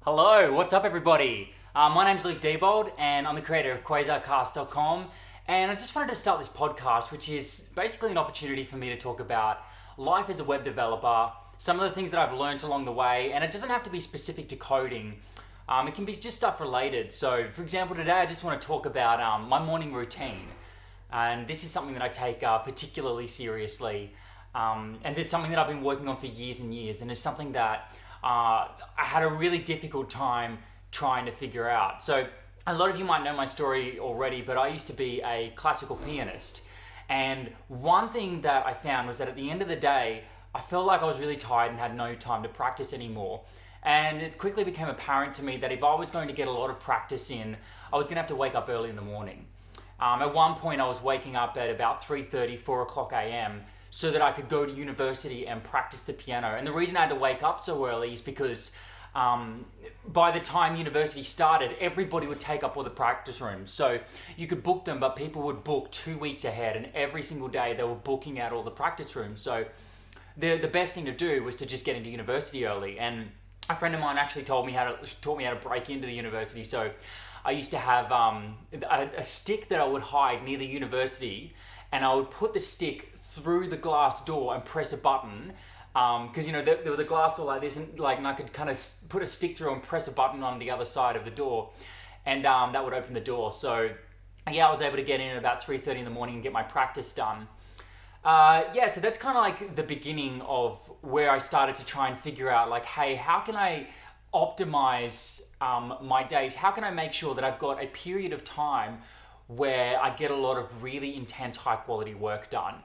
Hello, what's up everybody? My name's Luke Diebold and I'm the creator of Quasarcast.com, and I just wanted to start this podcast, which is basically an opportunity for me to talk about life as a web developer, some of the things that I've learned along the way, and it doesn't have to be specific to coding. It can be just stuff related. So for example, today I just want to talk about my morning routine, and this is something that I take particularly seriously, and it's something that I've been working on for years and years, and it's something that I had a really difficult time trying to figure out. So a lot of you might know my story already, but I used to be a classical pianist. And one thing that I found was that at the end of the day, I felt like I was really tired and had no time to practice anymore. And it quickly became apparent to me that if I was going to get a lot of practice in, I was going to have to wake up early in the morning. At one point, I was waking up at about 3:30, 4 o'clock a.m. so that I could go to university and practice the piano. And the reason I had to wake up so early is because by the time university started, everybody would take up all the practice rooms. So you could book them, but people would book 2 weeks ahead, and every single day they were booking out all the practice rooms. So the best thing to do was to just get into university early. And a friend of mine actually taught me how to break into the university. So I used to have a stick that I would hide near the university, and I would put the stick through the glass door and press a button, because there was a glass door like this, and I could kind of put a stick through and press a button on the other side of the door, and that would open the door. So yeah, I was able to get in at about 3:30 in the morning and get my practice done. So that's kind of like the beginning of where I started to try and figure out, like, hey, how can I optimize my days? How can I make sure that I've got a period of time where I get a lot of really intense, high quality work done?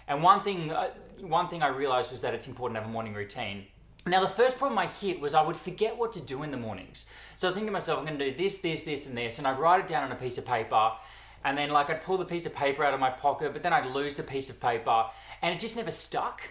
And one thing I realized was that it's important to have a morning routine. Now, the first problem I hit was I would forget what to do in the mornings. So I think to myself, I'm going to do this, this, this, and this, and I'd write it down on a piece of paper, and then I'd pull the piece of paper out of my pocket, but then I'd lose the piece of paper, and it just never stuck.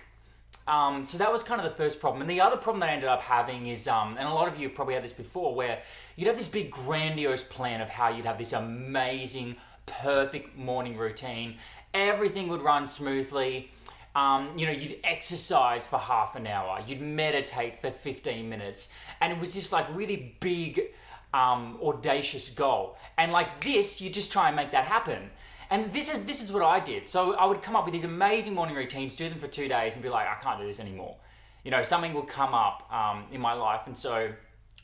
So that was kind of the first problem. And the other problem that I ended up having is, and a lot of you have probably had this before, where you'd have this big grandiose plan of how you'd have this amazing, perfect morning routine. Everything would run smoothly. You'd exercise for half an hour. You'd meditate for 15 minutes. And it was this really big, audacious goal. And like this, you just try and make that happen. And this is what I did. So I would come up with these amazing morning routines, do them for 2 days, and be like, I can't do this anymore. Something would come up in my life. And so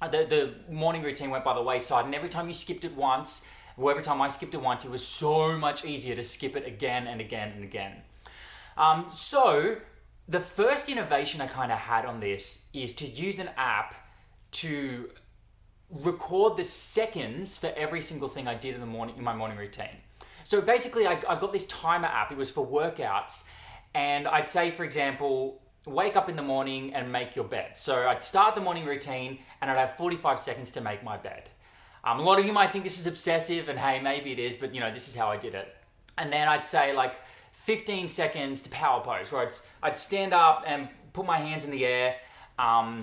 the morning routine went by the wayside. And every time you skipped it once, or every time I skipped it once, it was so much easier to skip it again and again and again. So the first innovation I kind of had on this is to use an app to record the seconds for every single thing I did in the morning in my morning routine. So basically, I got this timer app. It was for workouts, and I'd say, for example, wake up in the morning and make your bed. So I'd start the morning routine, and I'd have 45 seconds to make my bed. A lot of you might think this is obsessive, and hey, maybe it is, but this is how I did it. And then I'd say 15 seconds to power pose, where I'd stand up and put my hands in the air,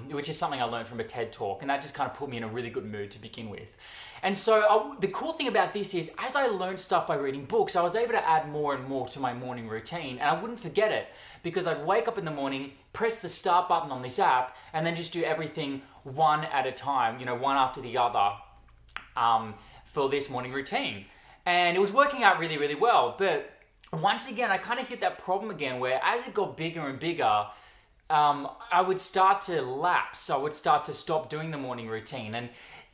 which is something I learned from a TED talk, and that just kind of put me in a really good mood to begin with. And so the cool thing about this is, as I learned stuff by reading books, I was able to add more and more to my morning routine, and I wouldn't forget it, because I'd wake up in the morning, press the start button on this app, and then just do everything one at a time, one after the other, for this morning routine. And it was working out really, really well. But once again, I kind of hit that problem again, where as it got bigger and bigger, I would start to lapse. I would start to stop doing the morning routine. And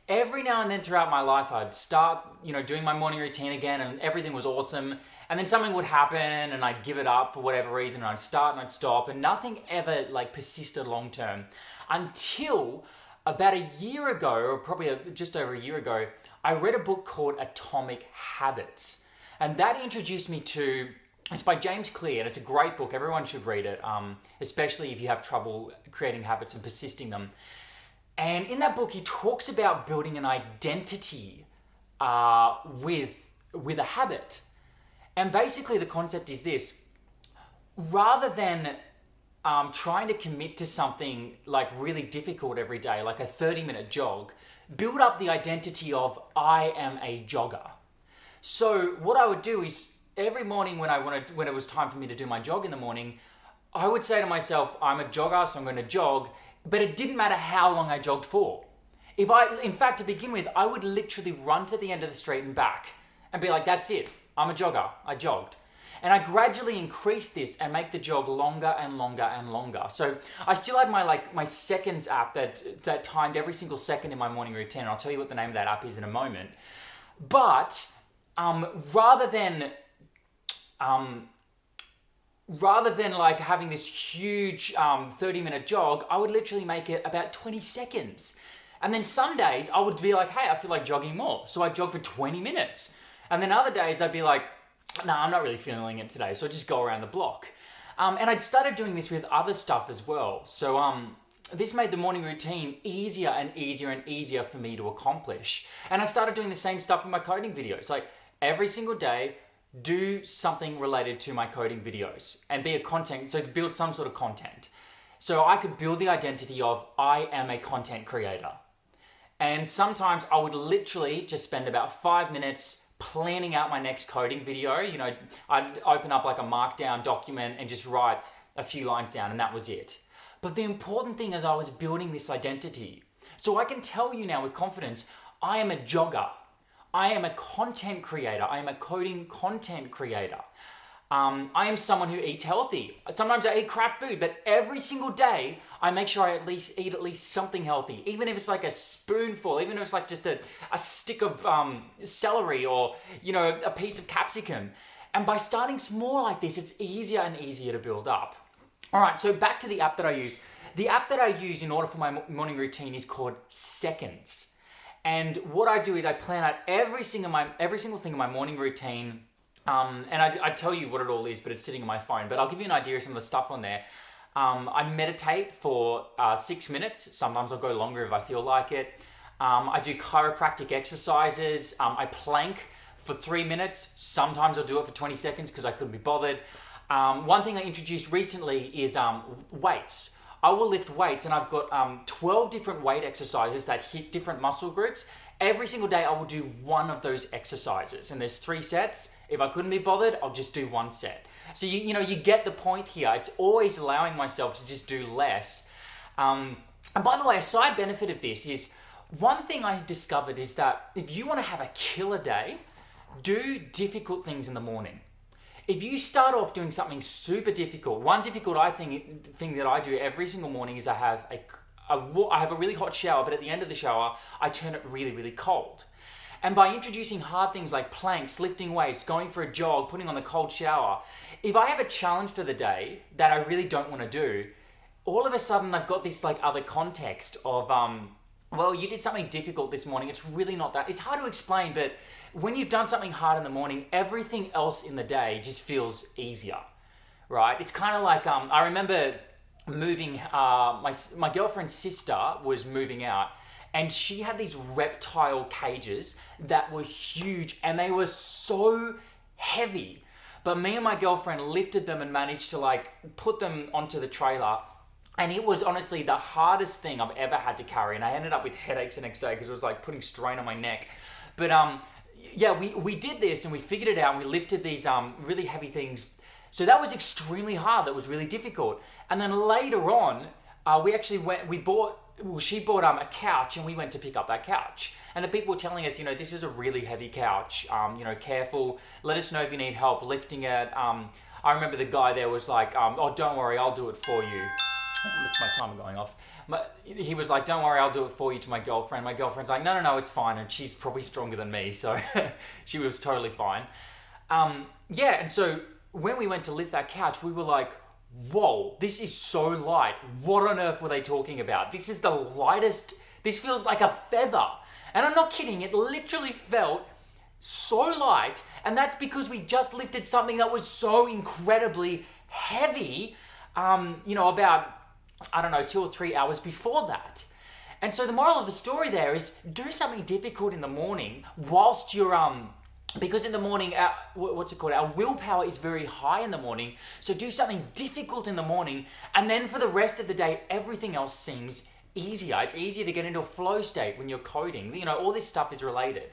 every now and then throughout my life, I'd start, doing my morning routine again, and everything was awesome. And then something would happen, and I'd give it up for whatever reason, and I'd start and I'd stop, and nothing ever persisted long term, until about a year ago, or probably just over a year ago, I read a book called Atomic Habits. And that introduced me to, it's by James Clear, and it's a great book. Everyone should read it, especially if you have trouble creating habits and persisting them. And in that book, he talks about building an identity with a habit. And basically the concept is this: rather than trying to commit to something really difficult every day, like a 30-minute jog, build up the identity of, I am a jogger. So what I would do is, every morning when it was time for me to do my jog in the morning, I would say to myself, I'm a jogger, so I'm going to jog but it didn't matter how long I jogged for. In fact, to begin with, I would literally run to the end of the street and back and be like, that's it. I'm a jogger. I jogged. And I gradually increased this and make the jog longer and longer and longer. So I still had my seconds app that timed every single second in my morning routine. I'll tell you what the name of that app is in a moment. But rather than like having this huge 30-minute jog, I would literally make it about 20 seconds. And then some days I would be like, hey, I feel like jogging more. So I'd jog for 20 minutes. And then other days I'd be like, no, I'm not really feeling it today. So I'd just go around the block. And I'd started doing this with other stuff as well. So this made the morning routine easier and easier and easier for me to accomplish. And I started doing the same stuff with my coding videos. Like every single day, do something related to my coding videos and build some sort of content. So I could build the identity of I am a content creator. And sometimes I would literally just spend about 5 minutes planning out my next coding video. I'd open up like a markdown document and just write a few lines down, and that was it. But the important thing is I was building this identity. So I can tell you now with confidence, I am a jogger. I am a content creator. I am a coding content creator. I am someone who eats healthy. Sometimes I eat crap food, but every single day I make sure I eat at least something healthy. Even if it's like a spoonful, even if it's like just a stick of celery or, a piece of capsicum. And by starting small like this, it's easier and easier to build up. All right, so back to the app that I use. The app that I use in order for my morning routine is called Seconds. And what I do is I plan out every single thing in my morning routine. And I tell you what it all is, but it's sitting on my phone. But I'll give you an idea of some of the stuff on there. I meditate for 6 minutes. Sometimes I'll go longer if I feel like it. I do chiropractic exercises. I plank for 3 minutes. Sometimes I'll do it for 20 seconds because I couldn't be bothered. One thing I introduced recently is weights. I will lift weights, and I've got 12 different weight exercises that hit different muscle groups. Every single day I will do one of those exercises, and there's 3 sets. If I couldn't be bothered, I'll just do 1 set. So you get the point here. It's always allowing myself to just do less. And by the way, a side benefit of this is, one thing I discovered is that if you want to have a killer day, do difficult things in the morning. If you start off doing something super difficult, one difficult thing that I do every single morning is I have a really hot shower, but at the end of the shower, I turn it really, really cold. And by introducing hard things like planks, lifting weights, going for a jog, putting on the cold shower, if I have a challenge for the day that I really don't want to do, all of a sudden I've got this like other context of, well, you did something difficult this morning. It's really not that. It's hard to explain, but when you've done something hard in the morning, everything else in the day just feels easier, right? It's kind of like, I remember moving, my girlfriend's sister was moving out, and she had these reptile cages that were huge, and they were so heavy. But me and my girlfriend lifted them and managed to like put them onto the trailer. And it was honestly the hardest thing I've ever had to carry. And I ended up with headaches the next day because it was like putting strain on my neck. But yeah, we did this and we figured it out, and we lifted these really heavy things. So that was extremely hard. That was really difficult. And then later on, she bought a couch, and we went to pick up that couch. And the people were telling us, this is a really heavy couch. Careful. Let us know if you need help lifting it. I remember the guy there was like, oh, don't worry, I'll do it for you. That's my timer going off. He was like, don't worry, I'll do it for you, to my girlfriend. My girlfriend's like, no, it's fine. And she's probably stronger than me, so she was totally fine. Yeah, and so when we went to lift that couch, we were like, whoa, this is so light. What on earth were they talking about? This is the lightest, this feels like a feather. And I'm not kidding, it literally felt so light. And that's because we just lifted something that was so incredibly heavy, about, 2 or 3 hours before that. And so the moral of the story there is, do something difficult in the morning whilst you're, because in the morning, our willpower is very high in the morning. So do something difficult in the morning, and then for the rest of the day, everything else seems easier. It's easier to get into a flow state when you're coding. All this stuff is related.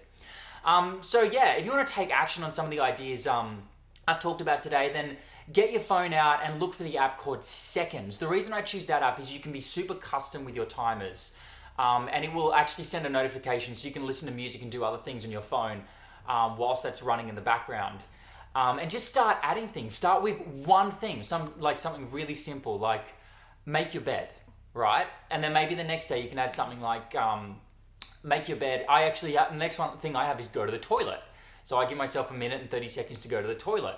So yeah, if you want to take action on some of the ideas I've talked about today, then get your phone out and look for the app called Seconds. The reason I choose that app is you can be super custom with your timers. And it will actually send a notification so you can listen to music and do other things on your phone whilst that's running in the background. And just start adding things. Start with one thing, something really simple, like make your bed, right? And then maybe the next day you can add something like make your bed. The next thing I have is go to the toilet. So I give myself a minute and 30 seconds to go to the toilet.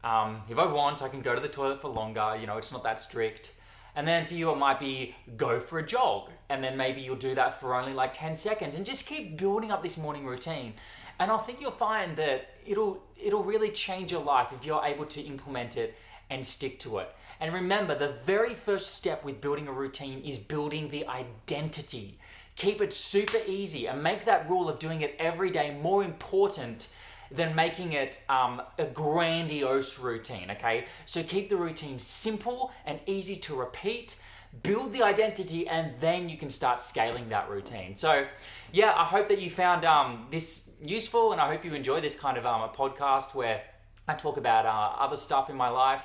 If I want, I can go to the toilet for longer, it's not that strict. And then for you, it might be go for a jog. And then maybe you'll do that for only like 10 seconds and just keep building up this morning routine. And I think you'll find that it'll really change your life if you're able to implement it and stick to it. And remember, the very first step with building a routine is building the identity. Keep it super easy and make that rule of doing it every day more important than making it a grandiose routine, okay? So keep the routine simple and easy to repeat, build the identity, and then you can start scaling that routine. So yeah, I hope that you found this useful, and I hope you enjoy this kind of a podcast where I talk about other stuff in my life.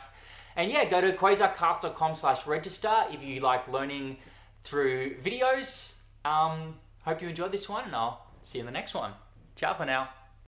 And yeah, go to quasarcast.com/register if you like learning through videos. Hope you enjoyed this one, and I'll see you in the next one. Ciao for now.